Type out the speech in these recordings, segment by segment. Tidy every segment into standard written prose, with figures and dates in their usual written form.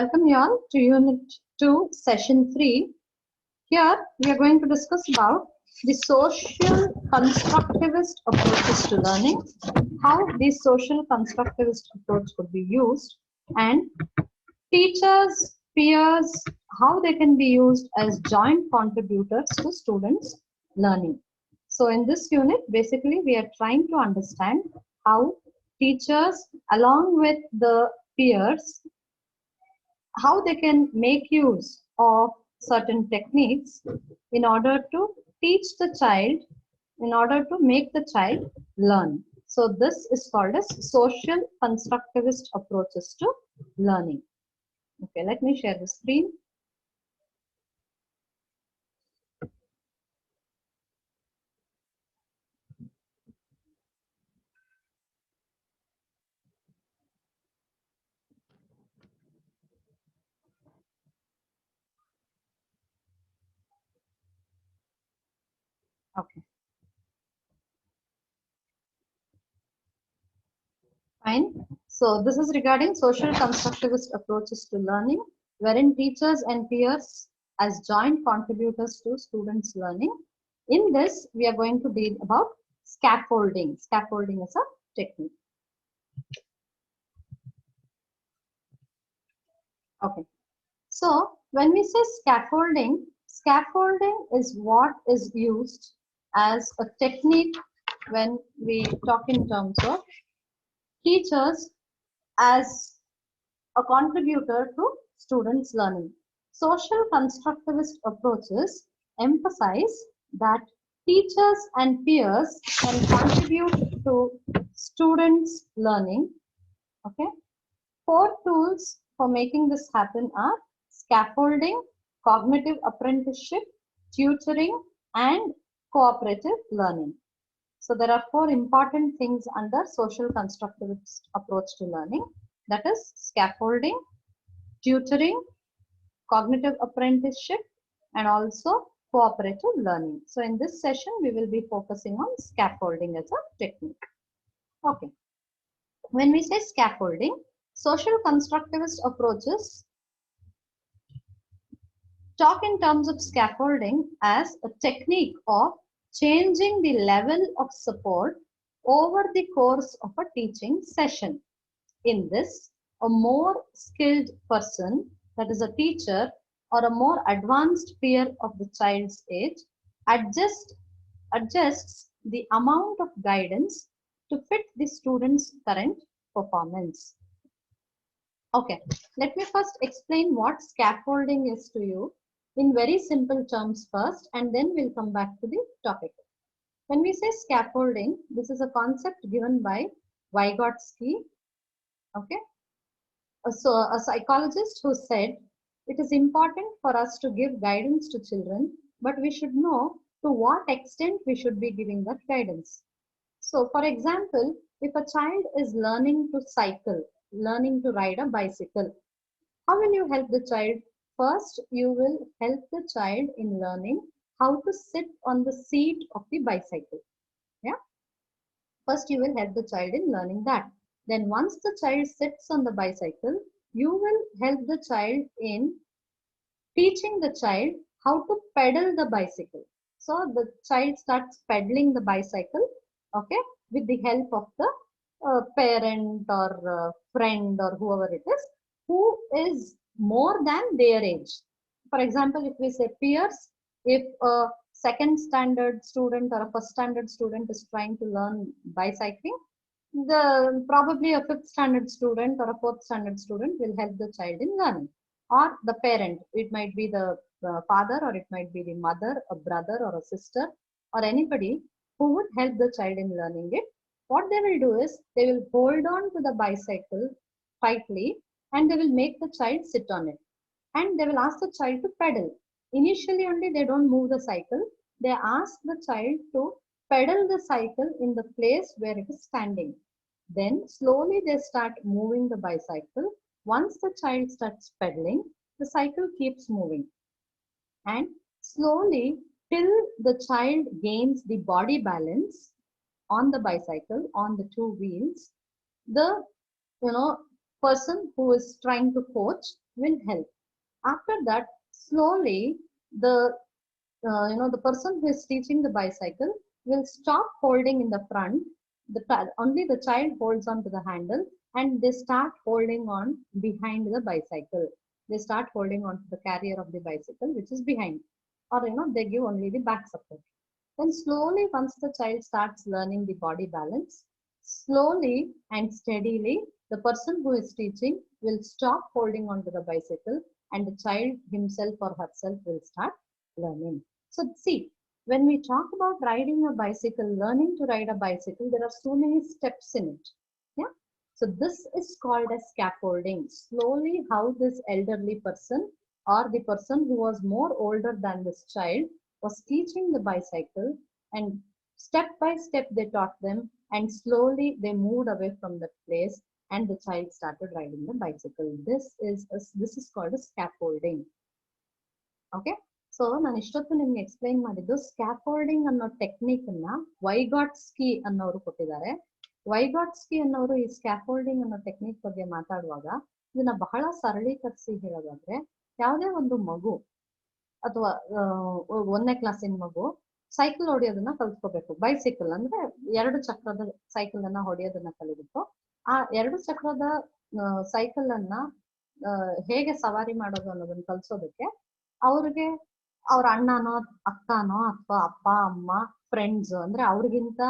Welcome you all to Unit 2, Session 3. Here we are going to discuss about the social constructivist approaches to learning, how this social constructivist approach could be used, and teachers, peers, how they can be used as joint contributors to students' learning. So in this unit, basically we are trying to understand how teachers along with the peers, how they can make use of certain techniques in order to teach the child, in order to make the child learn. So this is called as social constructivist approaches to learning. Okay, let me share the screen. Okay, fine. So this is regarding social constructivist approaches to learning, wherein teachers and peers as joint contributors to students' learning. In this, we are going to deal about scaffolding. Scaffolding is a technique. Okay. So when we say scaffolding, scaffolding is what is used as a technique when we talk in terms of teachers as a contributor to students' learning. Social constructivist approaches emphasize that teachers and peers can contribute to students' learning. Okay. 4 tools for making this happen are scaffolding, cognitive apprenticeship, tutoring, and cooperative learning. So there are 4 important things under social constructivist approach to learning. That is scaffolding, tutoring, cognitive apprenticeship, and also cooperative learning. So in this session, we will be focusing on scaffolding as a technique. Okay. When we say scaffolding, social constructivist approaches talk in terms of scaffolding as a technique of changing the level of support over the course of a teaching session. In this, a more skilled person, that is a teacher, or a more advanced peer of the child's age, adjusts the amount of guidance to fit the student's current performance. Okay, let me first explain what scaffolding is to you in very simple terms first, and then we'll come back to the topic. When we say scaffolding, this is a concept given by Vygotsky. Okay, so a psychologist who said it is important for us to give guidance to children, but we should know to what extent we should be giving that guidance. So, for example, if a child is learning to cycle, learning to ride a bicycle, how will you help the child? First, you will help the child in learning how to sit on the seat of the bicycle. Yeah. First, you will help the child in learning that. Then once the child sits on the bicycle, you will help the child in teaching the child how to pedal the bicycle. So the child starts pedaling the bicycle, okay, with the help of the parent or friend or whoever it is, who is more than their age. For example, if we say peers, if a second standard student or a first standard student is trying to learn bicycling, probably a fifth standard student or a fourth standard student will help the child in learning. Or the parent, it might be the father, or it might be the mother, a brother or a sister, or anybody who would help the child in learning it. What they will do is they will hold on to the bicycle tightly and they will make the child sit on it. And they will ask the child to pedal. Initially only they don't move the cycle. They ask the child to pedal the cycle in the place where it is standing. Then slowly they start moving the bicycle. Once the child starts pedaling, the cycle keeps moving. And slowly till the child gains the body balance on the bicycle, on the 2 wheels, the person who is trying to coach will help. After that, slowly the the person who is teaching the bicycle will stop holding in the front. Only the child holds on to the handle, and they start holding on behind the bicycle. They start holding on to the carrier of the bicycle, which is behind, or they give only the back support. Then slowly, once the child starts learning the body balance, slowly and steadily, the person who is teaching will stop holding on to the bicycle, and the child himself or herself will start learning. So see, when we talk about riding a bicycle, learning to ride a bicycle, there are so many steps in it. Yeah. So this is called as scaffolding. Slowly, how this elderly person or the person who was more older than this child was teaching the bicycle, and step by step they taught them, and slowly they moved away from that place, and the child started riding the bicycle. This is called a scaffolding. Okay. So ನಾನು ಇಷ್ಟೊತ್ತು ನಿಮ್ಗೆ explain ಮಾಡಿದ್ದು scaffolding ಅನ್ನೋ technique ಅನ್ನ ವೈಗಾಟ್ಸ್ಕಿ ಅನ್ನೋರು ಕೊಟ್ಟಿದ್ದಾರೆ. ವೈಗಾಟ್ಸ್ಕಿ ಅನ್ನೋರು ಈ ಸ್ಕ್ಯಾಫೋಲ್ಡಿಂಗ್ ಅನ್ನೋ ಟೆಕ್ನಿಕ್ ಬಗ್ಗೆ ಮಾತಾಡುವಾಗ ಇದನ್ನ ಬಹಳ ಸರಳೀಕರಿಸಿ ಹೇಳೋದಾದ್ರೆ, ಯಾವುದೇ ಒಂದು ಮಗು ಅಥವಾ 1ನೇ ಕ್ಲಾಸಿನ ಮಗು ಸೈಕಲ್ ಹೊಡೆಯೋದನ್ನ ಕಲ್ತ್ಕೋಬೇಕು. ಬೈಸಿಕಲ್ ಅಂದ್ರೆ 2 ಚಕ್ರದ ಸೈಕಲ್ ಅನ್ನ ಹೊಡೆಯೋದನ್ನ ಕಲಿಬೇಕು. ಆ 2 ಚಕ್ರದ ಸೈಕಲ್ ಅನ್ನ ಹೇಗೆ ಸವಾರಿ ಮಾಡೋದು ಅನ್ನೋದನ್ನ ಕಲ್ಸೋದಕ್ಕೆ ಅವ್ರಿಗೆ ಅವ್ರ ಅಣ್ಣನೋ ಅಕ್ಕನೋ ಅಥವಾ ಅಪ್ಪ ಅಮ್ಮ ಫ್ರೆಂಡ್ಸ್, ಅಂದ್ರೆ ಅವ್ರಿಗಿಂತ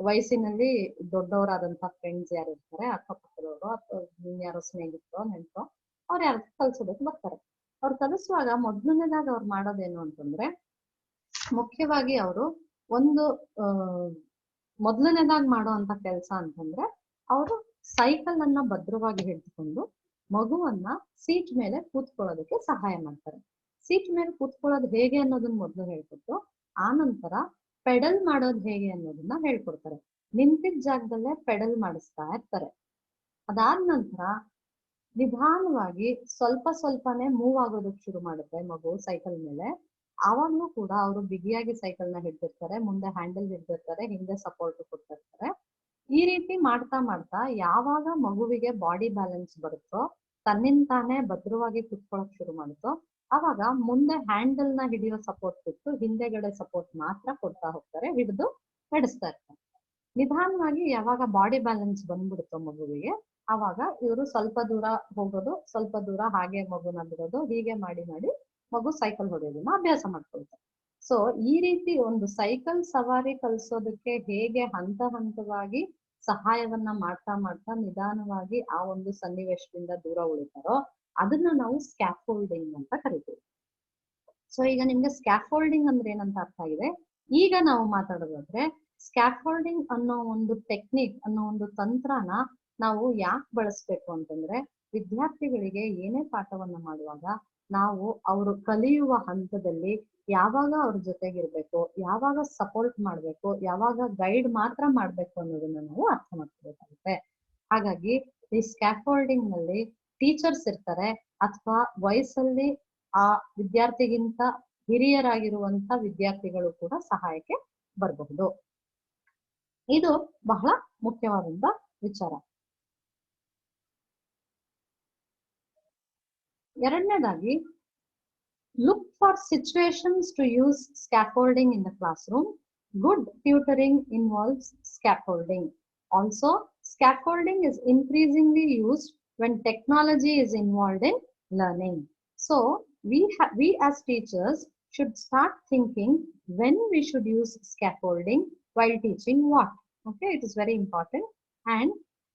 ವಯಸ್ಸಿನಲ್ಲಿ ದೊಡ್ಡವರಾದಂತ ಫ್ರೆಂಡ್ಸ್ ಯಾರು ಇರ್ತಾರೆ, ಅಕ್ಕಪಕ್ಕದವರು ಅಥವಾ ಯಾರೋ ಸ್ನೇಹಿತರು ನೆಂಟರು, ಅವ್ರು ಯಾರು ಕಲ್ಸೋದಕ್ಕೆ ಬರ್ತಾರೆ. ಅವ್ರು ಕಲಿಸುವಾಗ ಮೊದಲನೇದಾಗಿ ಅವ್ರು ಮಾಡೋದೇನು ಅಂತಂದ್ರೆ, ಮುಖ್ಯವಾಗಿ ಅವರು ಒಂದು ಮೊದಲನೇದಾಗಿ ಮಾಡುವಂತ ಕೆಲಸ ಅಂತಂದ್ರೆ, ಅವರು ಸೈಕಲ್ ಅನ್ನ ಭದ್ರವಾಗಿ ಹಿಡಿದುಕೊಂಡು ಮಗುವನ್ನ ಸೀಟ್ ಮೇಲೆ ಕೂತ್ಕೊಳ್ಳೋದಕ್ಕೆ ಸಹಾಯ ಮಾಡ್ತಾರೆ. ಸೀಟ್ ಮೇಲೆ ಕೂತ್ಕೊಳ್ಳೋದು ಹೇಗೆ ಅನ್ನೋದನ್ನ ಮೊದಲು ಹೇಳ್ಕೊಟ್ಟು, ಆ ನಂತರ ಪೆಡಲ್ ಮಾಡೋದು ಹೇಗೆ ಅನ್ನೋದನ್ನ ಹೇಳ್ಕೊಡ್ತಾರೆ. ನಿಂತಿದ್ದ ಜಾಗದಲ್ಲೇ ಪೆಡಲ್ ಮಾಡಿಸ್ತಾ ಇರ್ತಾರೆ. ಅದಾದ ನಂತರ ನಿಧಾನವಾಗಿ ಸ್ವಲ್ಪ ಸ್ವಲ್ಪನೇ ಮೂವ್ ಆಗೋದಕ್ಕೆ ಶುರು ಮಾಡುತ್ತೆ ಮಗು ಸೈಕಲ್ ಮೇಲೆ. ಆವಾಗ್ಲೂ ಕೂಡ ಅವರು ಬಿಗಿಯಾಗಿ ಸೈಕಲ್ ನ ಹಿಡ್ದಿರ್ತಾರೆ, ಮುಂದೆ ಹ್ಯಾಂಡಲ್ ಹಿಡ್ದಿರ್ತಾರೆ, ಹಿಂದೆ ಸಪೋರ್ಟ್ ಕೊಡ್ತಿರ್ತಾರೆ. ಈ ರೀತಿ ಮಾಡ್ತಾ ಮಾಡ್ತಾ ಯಾವಾಗ ಮಗುವಿಗೆ ಬಾಡಿ ಬ್ಯಾಲೆನ್ಸ್ ಬರುತ್ತೋ, ತನ್ನಿಂತಾನೇ ಭದ್ರವಾಗಿ ಕುತ್ಕೊಳಕ್ ಶುರು ಮಾಡುತ್ತೋ, ಅವಾಗ ಮುಂದೆ ಹ್ಯಾಂಡಲ್ ನ ಹಿಡಿಯೋ ಸಪೋರ್ಟ್ ಬಿಟ್ಟು ಹಿಂದೆಗಡೆ ಸಪೋರ್ಟ್ ಮಾತ್ರ ಕೊಡ್ತಾ ಹೋಗ್ತಾರೆ, ಹಿಡಿದು ನಡೆಸ್ತಾ ಇರ್ತಾರೆ. ನಿಧಾನವಾಗಿ ಯಾವಾಗ ಬಾಡಿ ಬ್ಯಾಲೆನ್ಸ್ ಬಂದ್ಬಿಡುತ್ತೋ ಮಗುವಿಗೆ, ಅವಾಗ ಇವರು ಸ್ವಲ್ಪ ದೂರ ಹೋಗೋದು, ಸ್ವಲ್ಪ ದೂರ ಹಾಗೆ ಮಗುನ ಬಿಡೋದು, ಹೀಗೆ ಮಾಡಿ ಮಾಡಿ ಮಗು ಸೈಕಲ್ ಹೊಡೆಯೋದನ್ನ ಅಭ್ಯಾಸ ಮಾಡ್ಕೊಳ್ತಾರೆ. ಸೊ ಈ ರೀತಿ ಒಂದು ಸೈಕಲ್ ಸವಾರಿ ಕಲಿಸೋದಕ್ಕೆ ಹೇಗೆ ಹಂತ ಹಂತವಾಗಿ ಸಹಾಯವನ್ನ ಮಾಡ್ತಾ ಮಾಡ್ತಾ ನಿಧಾನವಾಗಿ ಆ ಒಂದು ಸನ್ನಿವೇಶದಿಂದ ದೂರ ಉಳಿತಾರೋ, ಅದನ್ನ ನಾವು ಸ್ಕ್ಯಾಫೋಲ್ಡಿಂಗ್ ಅಂತ ಕರಿತೀವಿ. ಸೊ ಈಗ ನಿಮ್ಗೆ ಸ್ಕ್ಯಾಫೋಲ್ಡಿಂಗ್ ಅಂದ್ರೆ ಏನಂತ ಅರ್ಥ ಆಗಿದೆ. ಈಗ ನಾವು ಮಾತಾಡೋದಾದ್ರೆ, ಸ್ಕ್ಯಾಫೋಲ್ಡಿಂಗ್ ಅನ್ನೋ ಒಂದು ಟೆಕ್ನಿಕ್, ಅನ್ನೋ ಒಂದು ತಂತ್ರನ ನಾವು ಯಾಕೆ ಬಳಸ್ಬೇಕು ಅಂತಂದ್ರೆ, ವಿದ್ಯಾರ್ಥಿಗಳಿಗೆ ಏನೇ ಪಾಠವನ್ನ ಮಾಡುವಾಗ ನಾವು ಅವರು ಕಲಿಯುವ ಹಂತದಲ್ಲಿ ಯಾವಾಗ ಅವ್ರ ಜೊತೆಗಿರ್ಬೇಕು, ಯಾವಾಗ ಸಪೋರ್ಟ್ ಮಾಡ್ಬೇಕು, ಯಾವಾಗ ಗೈಡ್ ಮಾತ್ರ ಮಾಡ್ಬೇಕು ಅನ್ನೋದನ್ನ ನಾವು ಅರ್ಥ ಮಾಡ್ಕೋಬೇಕಾಗುತ್ತೆ. ಹಾಗಾಗಿ ಈ ಸ್ಕ್ಯಾಫೋಲ್ಡಿಂಗ್ ನಲ್ಲಿ ಟೀಚರ್ಸ್ ಇರ್ತಾರೆ, ಅಥವಾ ವಯಸ್ಸಲ್ಲಿ ಆ ವಿದ್ಯಾರ್ಥಿಗಿಂತ ಹಿರಿಯರಾಗಿರುವಂತ ವಿದ್ಯಾರ್ಥಿಗಳು ಕೂಡ ಸಹಾಯಕ್ಕೆ ಬರಬಹುದು. ಇದು ಬಹಳ ಮುಖ್ಯವಾದಂತ ವಿಚಾರ. ಎರಡನೇದಾಗಿ, look for situations to use scaffolding in the classroom. Good tutoring involves scaffolding. Also scaffolding is increasingly used when technology is involved in learning. So we as teachers should start thinking when we should use scaffolding while teaching what. Okay, it is very important. And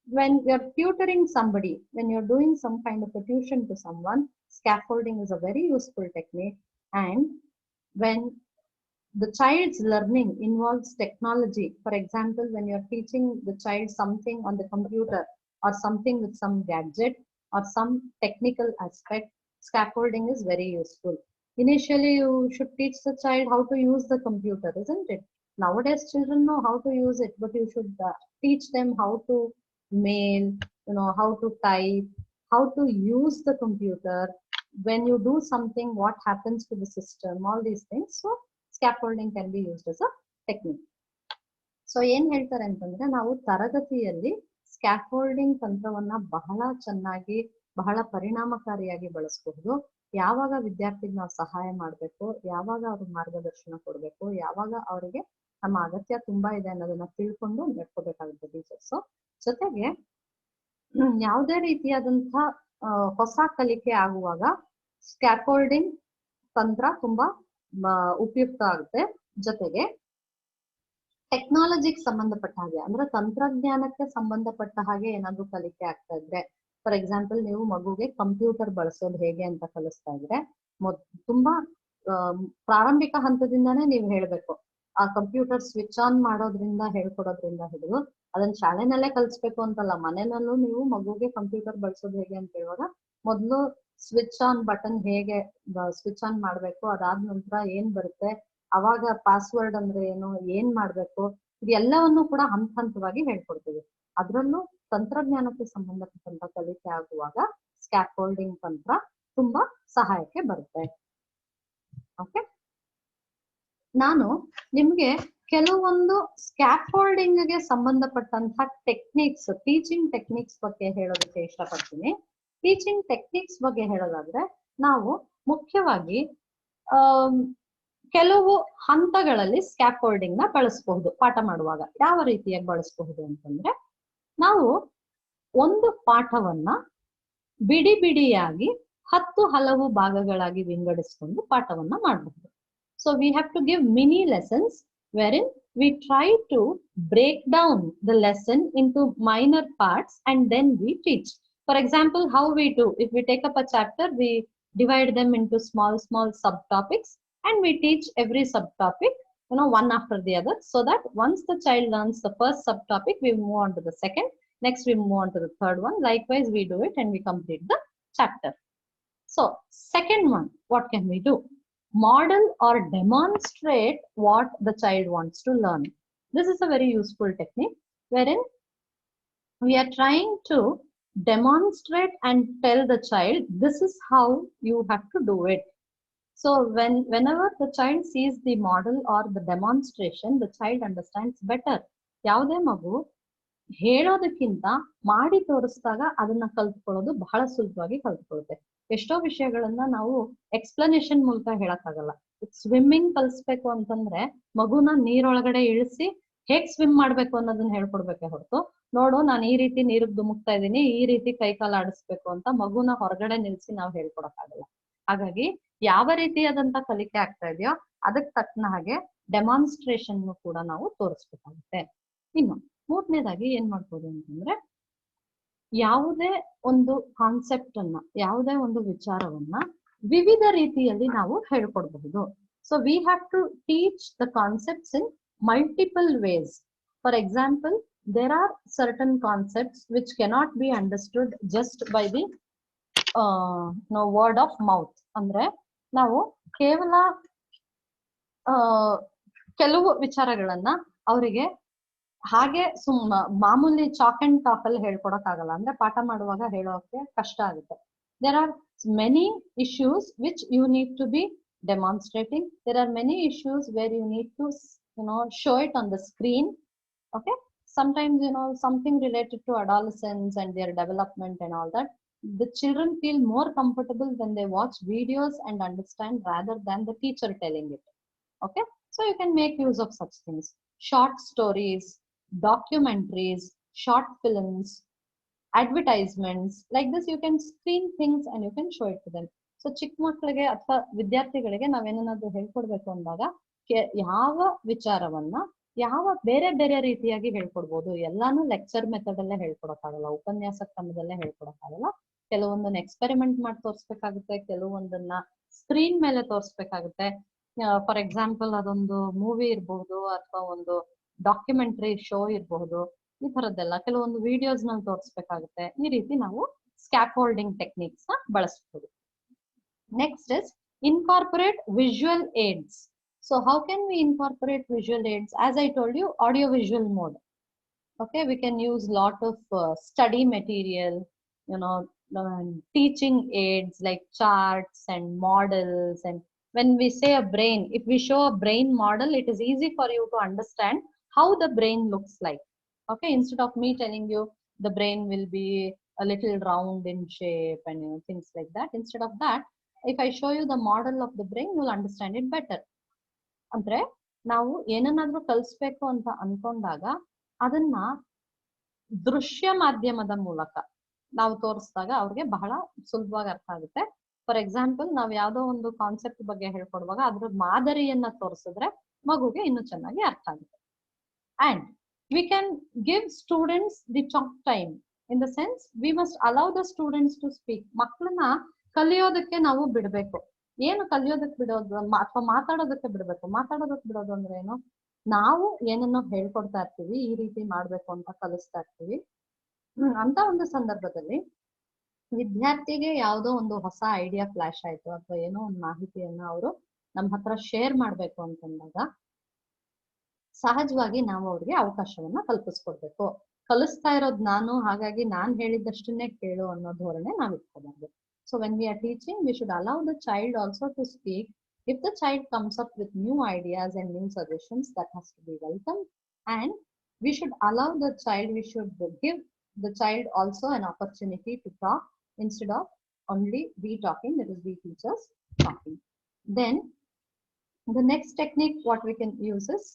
when you're tutoring somebody, when you're doing some kind of a tuition to someone, scaffolding is a very useful technique. And when the child's learning involves technology, for example, when you're teaching the child something on the computer or something with some gadget or some technical aspect, scaffolding is very useful. Initially, you should teach the child how to use the computer, isn't it? Nowadays, children know how to use it, but you should teach them how to mail, how to type, how to use the computer. When you do something, what happens to the system, all these things. So scaffolding can be used as a technique. So ಏನ್ ಹೇಳ್ತಾರೆ ಅಂತಂದ್ರೆ, ನಾವು ತರಗತಿಯಲ್ಲಿ scaffolding ತಂತ್ರವನ್ನ ಬಹಳ ಚೆನ್ನಾಗಿ ಬಹಳ ಪರಿಣಾಮಕಾರಿಯಾಗಿ ಬಳಸಬಹುದು. ಯಾವಾಗ ವಿದ್ಯಾರ್ಥಿಗೆ ನಾವು ಸಹಾಯ ಮಾಡಬೇಕು, ಯಾವಾಗ ಅವ್ರಿಗೆ ಮಾರ್ಗದರ್ಶನ ಕೊಡಬೇಕು, ಯಾವಾಗ ಅವರಿಗೆ ನಮ್ಮ ಅಗತ್ಯ ತುಂಬಾ ಇದೆ ಅನ್ನೋದನ್ನ ತಿಳ್ಕೊಂಡು ನಡ್ಕೋಬೇಕಾಗುತ್ತೆ ಟೀಚರ್ಸ್. ಜೊತೆಗೆ ಯಾವುದೇ ರೀತಿಯಾದಂತಹ ಹೊಸ ಕಲಿಕೆ ಆಗುವಾಗ ಸ್ಕ್ಯಾಫೋಲ್ಡಿಂಗ್ ತಂತ್ರ ತುಂಬಾ ಉಪಯುಕ್ತ ಆಗುತ್ತೆ. ಜೊತೆಗೆ ಟೆಕ್ನಾಲಜಿಗೆ ಸಂಬಂಧಪಟ್ಟ ಹಾಗೆ ಅಂದ್ರೆ ತಂತ್ರಜ್ಞಾನಕ್ಕೆ ಸಂಬಂಧಪಟ್ಟ ಹಾಗೆ ಏನಾದ್ರು ಕಲಿಕೆ ಆಗ್ತಾ ಇದ್ರೆ, ಫಾರ್ ಎಕ್ಸಾಂಪಲ್ ನೀವು ಮಗುಗೆ ಕಂಪ್ಯೂಟರ್ ಬಳಸೋದು ಹೇಗೆ ಅಂತ ಕಲಿಸ್ತಾ ಇದ್ರೆ ತುಂಬಾ ಪ್ರಾರಂಭಿಕ ಹಂತದಿಂದಾನೇ ನೀವು ಹೇಳ್ಬೇಕು. ಆ ಕಂಪ್ಯೂಟರ್ ಸ್ವಿಚ್ ಆನ್ ಮಾಡೋದ್ರಿಂದ ಹೇಳ್ಕೊಡೋದ್ರಿಂದ ಹಿಡಿದು ಅದನ್ನ ಶಾಲೆನಲ್ಲೇ ಕಲಿಸ್ಬೇಕು ಅಂತಲ್ಲ, ಮನೆಯಲ್ಲೂ ನೀವು ಮಗುಗೆ ಕಂಪ್ಯೂಟರ್ ಬಳಸೋದು ಹೇಗೆ ಅಂತ ಹೇಳುವಾಗ ಮೊದಲು ಸ್ವಿಚ್ ಆನ್ ಬಟನ್ ಹೇಗೆ ಸ್ವಿಚ್ ಆನ್ ಮಾಡ್ಬೇಕು, ಅದಾದ ನಂತರ ಏನ್ ಬರುತ್ತೆ, ಅವಾಗ ಪಾಸ್ವರ್ಡ್ ಅಂದ್ರೆ ಏನು, ಏನ್ ಮಾಡ್ಬೇಕು, ಇದೆಲ್ಲವನ್ನು ಕೂಡ ಹಂತ ಹಂತವಾಗಿ ಹೇಳ್ಕೊಡ್ತೀವಿ. ಅದ್ರಲ್ಲೂ ತಂತ್ರಜ್ಞಾನಕ್ಕೆ ಸಂಬಂಧಪಟ್ಟಂತ ಕಲಿಕೆ ಆಗುವಾಗ ಸ್ಕ್ಯಾಫೋಲ್ಡಿಂಗ್ ತಂತ್ರ ತುಂಬಾ ಸಹಾಯಕ್ಕೆ ಬರುತ್ತೆ. ಓಕೆ, ನಾನು ನಿಮ್ಗೆ ಕೆಲವೊಂದು ಸ್ಕ್ಯಾಫೋಲ್ಡಿಂಗ್ ಗೆ ಸಂಬಂಧಪಟ್ಟಂತ ಟೆಕ್ನಿಕ್ಸ್, ಟೀಚಿಂಗ್ ಟೆಕ್ನಿಕ್ಸ್ ಬಗ್ಗೆ ಹೇಳೋದಕ್ಕೆ ಇಷ್ಟಪಡ್ತೀನಿ. ಟೀಚಿಂಗ್ ಟೆಕ್ನಿಕ್ಸ್ ಬಗ್ಗೆ ಹೇಳೋದಾದ್ರೆ ನಾವು ಮುಖ್ಯವಾಗಿ ಕೆಲವು ಹಂತಗಳಲ್ಲಿ ಸ್ಕ್ಯಾಫೋಲ್ಡಿಂಗ್ ನ ಬಳಸಬಹುದು. ಪಾಠ ಮಾಡುವಾಗ ಯಾವ ರೀತಿಯಾಗಿ ಬಳಸಬಹುದು ಅಂತಂದ್ರೆ, ನಾವು ಒಂದು ಪಾಠವನ್ನ ಬಿಡಿ ಬಿಡಿಯಾಗಿ 10 ಹಲವು ಭಾಗಗಳಾಗಿ ವಿಂಗಡಿಸಿಕೊಂಡು ಪಾಠವನ್ನ ಮಾಡಬಹುದು. So we have to give mini lessons wherein we try to break down the lesson into minor parts and then we teach. For example, how we do, if we take up a chapter, we divide them into small subtopics and we teach every subtopic, one after the other, so that once the child learns the first subtopic, we move on to the second, next we move on to the third one. Likewise, we do it and we complete the chapter. So second one, what can we do? Model or demonstrate what the child wants to learn. This is a very useful technique wherein we are trying to demonstrate and tell the child, this is how you have to do it. So whenever the child sees the model or the demonstration, the child understands better. ಯಾವುದೇ ಮಗು ಹೇಳೋದಕ್ಕಿಂತ ಮಾಡಿ ತೋರಿಸಿದಾಗ ಅದನ್ನ ಕಲ್ತ್ಕೊಳ್ಳೋದು ಬಹಳ ಸುಲಭವಾಗಿ ಕಲ್ತ್ಕೊಳ್ಳುತ್ತೆ. ಎಷ್ಟೋ ವಿಷಯಗಳನ್ನ ನಾವು ಎಕ್ಸ್ಪ್ಲನೇಷನ್ ಮೂಲಕ ಹೇಳಕ್ಕಾಗಲ್ಲ. ಸ್ವಿಮ್ಮಿಂಗ್ ಕಲಿಸ್ಬೇಕು ಅಂತಂದ್ರೆ ಮಗುನ ನೀರೊಳಗಡೆ ಇಳಿಸಿ ಹೇಗ್ ಸ್ವಿಮ್ ಮಾಡ್ಬೇಕು ಅನ್ನೋದನ್ನ ಹೇಳ್ಕೊಡ್ಬೇಕೆ ಹೊರತು, ನೋಡು ನಾನು ಈ ರೀತಿ ನೀರಿಗೆ ಧುಮುಕ್ತಾ ಇದ್ದೀನಿ, ಈ ರೀತಿ ಕೈ ಕಾಲ ಆಡಿಸ್ಬೇಕು ಅಂತ ಮಗುನ ಹೊರಗಡೆ ನಿಲ್ಸಿ ನಾವು ಹೇಳ್ಕೊಡಕ್ಕಾಗಲ್ಲ. ಹಾಗಾಗಿ ಯಾವ ರೀತಿಯಾದಂತ ಕಲಿಕೆ ಆಗ್ತಾ ಇದೆಯೋ ಅದಕ್ಕೆ ತಕ್ಕನ ಹಾಗೆ ಡೆಮಾನ್ಸ್ಟ್ರೇಷನ್ ಕೂಡ ನಾವು ತೋರಿಸ್ಬೇಕಾಗುತ್ತೆ. ಇನ್ನು ಮೂರನೇದಾಗಿ ಏನ್ ಮಾಡ್ಬೋದು ಅಂತಂದ್ರೆ, ಯಾವುದೇ ಒಂದು ಕಾನ್ಸೆಪ್ಟ್ ಅನ್ನ, ಯಾವುದೇ ಒಂದು ವಿಚಾರವನ್ನ ವಿವಿಧ ರೀತಿಯಲ್ಲಿ ನಾವು ಹೇಳ್ಕೊಡ್ಬಹುದು. So we have to teach the concepts in multiple ways. For example, there are certain concepts which cannot be understood just by the word of mouth. ಅಂದ್ರೆ ನಾವು ಕೇವಲ ಕೆಲವು ವಿಚಾರಗಳನ್ನ ಅವರಿಗೆ ಹಾಗೆ ಮಾಮೂಲಿ ಚಾಕ್ ಅಂಡ್ ಟಾಕ್ ಅಲ್ಲಿ ಹೇಳ್ಕೊಡಕ್ ಆಗಲ್ಲ. ಅಂದ್ರೆ ಪಾಠ ಮಾಡುವಾಗ ಹೇಳೋಕೆ ಕಷ್ಟ ಆಗುತ್ತೆ. There are many issues which you need to be demonstrating. There are many issues where you need to show it on the screen. Okay, sometimes something related to adolescence and their development and all that, the children feel more comfortable when they watch videos and understand rather than the teacher telling it. Okay, so you can make use of such things. Short stories, documentaries, short films, advertisements, like this you can screen things and you can show it to them. So ಚಿಕ್ಕ ಮಕ್ಕಳಿಗೆ ಅಥವಾ ವಿದ್ಯಾರ್ಥಿಗಳಿಗೆ ನಾವೇನಾದ್ರೂ ಹೇಳ್ಕೊಡ್ಬೇಕು ಅಂದಾಗ ಯಾವ ವಿಚಾರವನ್ನ ಯಾವ ಬೇರೆ ಬೇರೆ ರೀತಿಯಾಗಿ ಹೇಳ್ಕೊಡ್ಬೋದು. ಎಲ್ಲಾನು ಲೆಕ್ಚರ್ ಮೆಥಡ್ ಅಲ್ಲೇ ಹೇಳ್ಕೊಡಕ್ಕಾಗಲ್ಲ, ಉಪನ್ಯಾಸ ಕ್ರಮದಲ್ಲೇ ಹೇಳ್ಕೊಡಕ್ಕಾಗಲ್ಲ. ಕೆಲವೊಂದನ್ನ ಎಕ್ಸ್ಪೆರಿಮೆಂಟ್ ಮಾಡಿ ತೋರಿಸ್ಬೇಕಾಗುತ್ತೆ, ಕೆಲವೊಂದನ್ನ ಸ್ಕ್ರೀನ್ ಮೇಲೆ ತೋರಿಸ್ಬೇಕಾಗುತ್ತೆ. ಫಾರ್ ಎಕ್ಸಾಂಪಲ್, ಅದೊಂದು ಮೂವಿ ಇರಬಹುದು ಅಥವಾ ಒಂದು ಡಾಕ್ಯುಮೆಂಟರಿ ಶೋ ಇರಬಹುದು. ಈ ತರದ್ದೆಲ್ಲ ಕೆಲವೊಂದು ವಿಡಿಯೋಸ್ ನಲ್ಲಿ ತೋರಿಸ್ಬೇಕಾಗುತ್ತೆ. ಈ ರೀತಿ ನಾವು ಸ್ಕ್ಯಾಫೋಲ್ಡಿಂಗ್ ಟೆಕ್ನಿಕ್ಸ್ ನ ಬಳಸಬಹುದು. Next is incorporate visual AIDS. So how can we incorporate visual aids? As I told you, audio visual mode. Okay, we can use lot of study material, teaching aids like charts and models. And when we say a brain, if we show a brain model, it is easy for you to understand how the brain looks like. Okay, instead of me telling you the brain will be a little round in shape and things like that. Instead of that, if I show you the model of the brain, you will understand it better. ಅಂದ್ರೆ ನಾವು ಏನನ್ನಾದ್ರೂ ಕಲಿಸ್ಬೇಕು ಅಂತ ಅನ್ಕೊಂಡಾಗ ಅದನ್ನ ದೃಶ್ಯ ಮಾಧ್ಯಮದ ಮೂಲಕ ನಾವು ತೋರಿಸಿದಾಗ ಅವ್ರಿಗೆ ಬಹಳ ಸುಲಭವಾಗಿ ಅರ್ಥ ಆಗುತ್ತೆ. ಫಾರ್ ಎಕ್ಸಾಂಪಲ್, ನಾವ್ ಯಾವ್ದೋ ಒಂದು ಕಾನ್ಸೆಪ್ಟ್ ಬಗ್ಗೆ ಹೇಳ್ಕೊಡುವಾಗ ಅದ್ರ ಮಾದರಿಯನ್ನ ತೋರಿಸಿದ್ರೆ ಮಗುಗೆ ಇನ್ನೂ ಚೆನ್ನಾಗಿ ಅರ್ಥ ಆಗುತ್ತೆ. And we can give students the talk time, in the sense we must allow the students to speak. ಮಕ್ಕಳನ್ನ ಕಲಿಯೋದಕ್ಕೆ ನಾವು ಬಿಡ್ಬೇಕು. ಏನು ಕಲಿಯೋದಕ್ಕೆ ಬಿಡೋದು ಅಥವಾ ಮಾತಾಡೋದಕ್ಕೆ ಬಿಡ್ಬೇಕು. ಮಾತಾಡೋದಕ್ಕೆ ಬಿಡೋದು ಅಂದ್ರೆ ಏನು, ನಾವು ಏನನ್ನೋ ಹೇಳ್ಕೊಡ್ತಾ ಇರ್ತೀವಿ, ಈ ರೀತಿ ಮಾಡ್ಬೇಕು ಅಂತ ಕಲಿಸ್ತಾ ಇರ್ತೀವಿ. ಅಂತ ಒಂದು ಸಂದರ್ಭದಲ್ಲಿ ವಿದ್ಯಾರ್ಥಿಗೆ ಯಾವುದೋ ಒಂದು ಹೊಸ ಐಡಿಯಾ ಫ್ಲಾಶ್ ಆಯ್ತು ಅಥವಾ ಏನೋ ಒಂದು ಮಾಹಿತಿಯನ್ನ ಅವರು ನಮ್ಮ ಹತ್ರ ಶೇರ್ ಮಾಡ್ಬೇಕು ಅಂತಂದಾಗ ಸಹಜವಾಗಿ ನಾವು ಅವ್ರಿಗೆ ಅವಕಾಶವನ್ನ ಕಲ್ಪಿಸ್ಕೊಡ್ಬೇಕು. ಕಲಿಸ್ತಾ ಇರೋದು ನಾನು, ಹಾಗಾಗಿ ನಾನ್ ಹೇಳಿದ್ದಷ್ಟನ್ನೇ ಕೇಳು ಅನ್ನೋ ಧೋರಣೆ ನಾವ್ ಇಟ್ಕೋಬಾರ್ದು. So when we are teaching, we should allow the child also to speak. If the child comes up with new ideas and new suggestions, that has to be welcome. And we should allow the child, we should give the child also an opportunity to talk instead of only we talking, that is we teachers talking. Then the next technique what we can use is,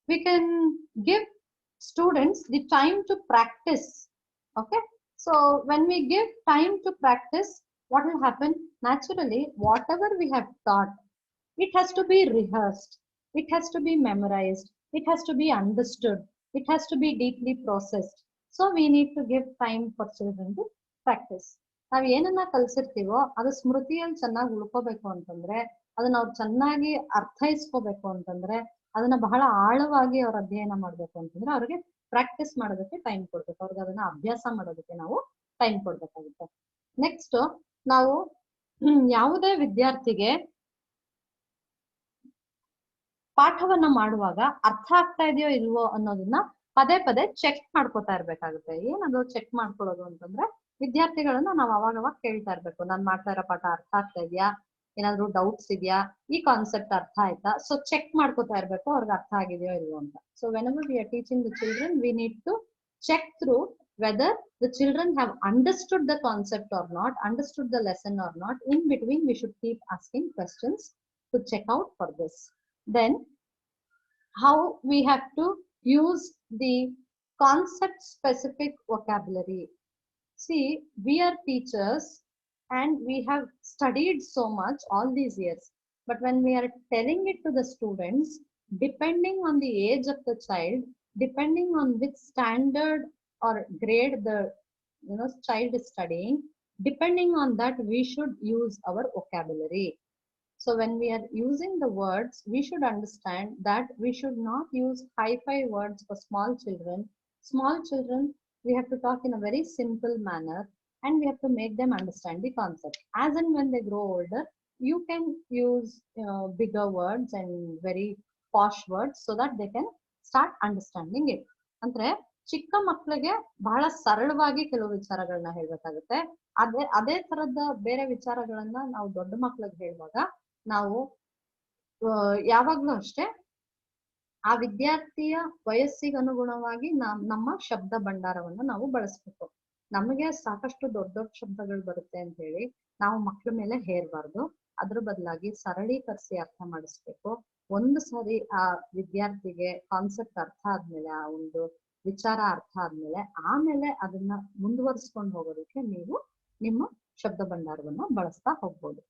we can give students the time to practice. Okay, so when we give time to practice, what will happen? Naturally, whatever we have taught, it has to be rehearsed, it has to be memorized, it has to be understood, it has to be deeply processed. So we need to give time for children to practice. ನಾವ್ ಏನನ್ನ ಕಲ್ಸಿರ್ತೀವೋ ಅದು ಸ್ಮೃತಿಯಲ್ಲಿ ಚೆನ್ನಾಗಿ ಉಳ್ಕೋಬೇಕು ಅಂತಂದ್ರೆ, ಅದನ್ನ ಅವ್ರು ಚೆನ್ನಾಗಿ ಅರ್ಥೈಸ್ಕೋಬೇಕು ಅಂತಂದ್ರೆ, ಅದನ್ನ ಬಹಳ ಆಳವಾಗಿ ಅವ್ರ ಅಧ್ಯಯನ ಮಾಡ್ಬೇಕು ಅಂತಂದ್ರೆ ಅವ್ರಿಗೆ ಪ್ರಾಕ್ಟೀಸ್ ಮಾಡೋದಕ್ಕೆ ಟೈಮ್ ಕೊಡ್ಬೇಕು. ಅವ್ರಿಗೆ ಅದನ್ನ ಅಭ್ಯಾಸ ಮಾಡೋದಕ್ಕೆ ನಾವು ಟೈಮ್ ಕೊಡ್ಬೇಕಾಗುತ್ತೆ. ನೆಕ್ಸ್ಟ್, ನಾವು ಯಾವುದೇ ವಿದ್ಯಾರ್ಥಿಗೆ ಪಾಠವನ್ನ ಮಾಡುವಾಗ ಅರ್ಥ ಆಗ್ತಾ ಇದೆಯೋ ಇಲ್ವೋ ಅನ್ನೋದನ್ನ ಪದೇ ಪದೇ ಚೆಕ್ ಮಾಡ್ಕೋತಾ ಇರ್ಬೇಕಾಗುತ್ತೆ. ಏನದು ಚೆಕ್ ಮಾಡ್ಕೊಳ್ಳೋದು ಅಂತಂದ್ರೆ, ವಿದ್ಯಾರ್ಥಿಗಳನ್ನ ನಾವು ಅವಾಗವಾಗ ಕೇಳ್ತಾ ಇರ್ಬೇಕು, ನಾನ್ ಮಾಡ್ತಾ ಇರೋ ಪಾಠ ಅರ್ಥ ಆಗ್ತಾ ಇದೆಯಾ, ಏನಾದ್ರು ಡೌಟ್ಸ್ ಇದೆಯಾ, ಈ ಕಾನ್ಸೆಪ್ಟ್ ಅರ್ಥ ಆಯ್ತಾ. ಸೊ ಚೆಕ್ ಮಾಡ್ಕೋತಾ ಇರ್ಬೇಕು ಅವ್ರಿಗೆ ಅರ್ಥ ಆಗಿದೆಯೋ ಇಲ್ವೋ ಅಂತ. So whenever we are teaching the children, we need to check through whether the children have understood the concept or not, understood the lesson or not. In between, we should keep asking questions to check out for this. Then how we have to use the concept specific vocabulary. See, we are teachers and we have studied so much all these years, but when we are telling it to the students, depending on the age of the child, depending on which standard or grade the child is studying, depending on that we should use our vocabulary. So when we are using the words, we should understand that we should not use hi-fi words for small children. Small children, we have to talk in a very simple manner and we have to make them understand the concept. As and when they grow older, you can use bigger words and very posh words so that they can start understanding it. ಅಂದ್ರೆ ಚಿಕ್ಕ ಮಕ್ಕಳಿಗೆ ಬಹಳ ಸರಳವಾಗಿ ಕೆಲವು ವಿಚಾರಗಳನ್ನ ಹೇಳ್ಬೇಕಾಗುತ್ತೆ. ಅದೇ ತರದ ಬೇರೆ ವಿಚಾರಗಳನ್ನ ನಾವು ದೊಡ್ಡ ಮಕ್ಕಳಿಗೆ ಹೇಳುವಾಗ ನಾವು ಯಾವಾಗ್ಲೂ ಅಷ್ಟೇ ಆ ವಿದ್ಯಾರ್ಥಿಯ ವಯಸ್ಸಿಗೆ ಅನುಗುಣವಾಗಿ ನಮ್ಮ ಶಬ್ದ ಭಂಡಾರವನ್ನ ನಾವು ಬಳಸ್ಬೇಕು. ನಮಗೆ ಸಾಕಷ್ಟು ದೊಡ್ಡ ದೊಡ್ಡ ಶಬ್ದಗಳು ಬರುತ್ತೆ ಅಂತ ಹೇಳಿ ನಾವು ಮಕ್ಕಳ ಮೇಲೆ ಹೇರಬಾರ್ದು. ಅದ್ರ ಬದಲಾಗಿ ಸರಳೀಕರಿಸಿ ಅರ್ಥ ಮಾಡಿಸ್ಬೇಕು. ಒಂದು ಸಾರಿ ಆ ವಿದ್ಯಾರ್ಥಿಗೆ ಕಾನ್ಸೆಪ್ಟ್ ಅರ್ಥ ಆದ್ಮೇಲೆ, ಆ ಒಂದು ವಿಚಾರ ಅರ್ಥ ಆದ್ಮೇಲೆ, ಆಮೇಲೆ ಅದನ್ನ ಮುಂದುವರಿಸ್ಕೊಂಡು ಹೋಗೋದಕ್ಕೆ ನೀವು ನಿಮ್ಮ ಶಬ್ದ ಭಂಡಾರವನ್ನ ಬಳಸ್ತಾ ಹೋಗ್ಬೋದು.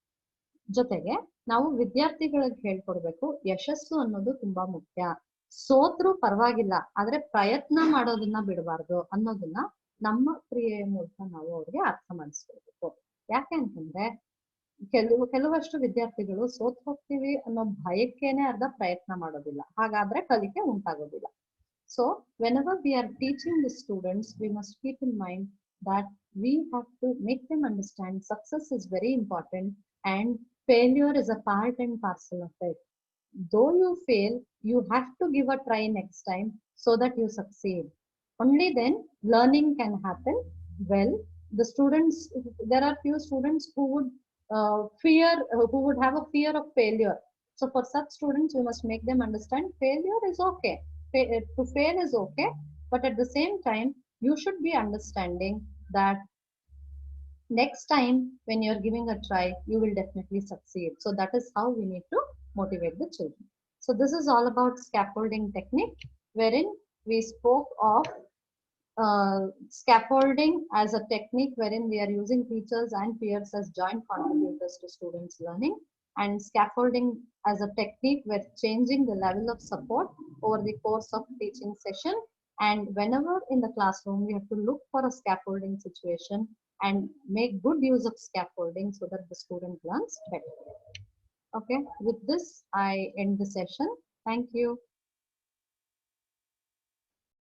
ಜೊತೆಗೆ ನಾವು ವಿದ್ಯಾರ್ಥಿಗಳಿಗೆ ಹೇಳ್ಕೊಡ್ಬೇಕು, ಯಶಸ್ಸು ಅನ್ನೋದು ತುಂಬಾ ಮುಖ್ಯ. ಸೋತ್ರು ಪರವಾಗಿಲ್ಲ, ಆದ್ರೆ ಪ್ರಯತ್ನ ಮಾಡೋದನ್ನ ಬಿಡಬಾರ್ದು ಅನ್ನೋದನ್ನ ನಮ್ಮ ಕ್ರಿಯೆಯ ಮೂಲಕ ನಾವು ಅವ್ರಿಗೆ ಅರ್ಥ ಮಾಡಿಸ್ಕೊಡ್ಬೇಕು. ಯಾಕೆ ಅಂತಂದ್ರೆ ಕೆಲವಷ್ಟು ವಿದ್ಯಾರ್ಥಿಗಳು ಸೋತ್ ಹೋಗ್ತೀವಿ ಅನ್ನೋ ಭಯಕ್ಕೇನೆ ಅರ್ಧ ಪ್ರಯತ್ನ ಮಾಡೋದಿಲ್ಲ. ಹಾಗಾದ್ರೆ ಕಲಿಕೆ ಉಂಟಾಗೋದಿಲ್ಲ. So whenever we are teaching the students, we must keep in mind that we have to make them understand success is very important and failure is a part and parcel of it. Though you fail, you have to give a try next time so that you succeed. Only then learning can happen. Well, the students, there are few students who would who would have a fear of failure. So for such students, we must make them understand failure is okay. To fail is okay, but at the same time, You should be understanding that next time when you're giving a try, you will definitely succeed. So that is how we need to motivate the children. So this is all about scaffolding technique, wherein we spoke of scaffolding as a technique wherein we are using teachers and peers as joint contributors to students' learning, and scaffolding as a technique where changing the level of support over the course of teaching session. And whenever in the classroom, we have to look for a scaffolding situation and make good use of scaffolding so that the student learns better. Okay, with this, I end the session. Thank you.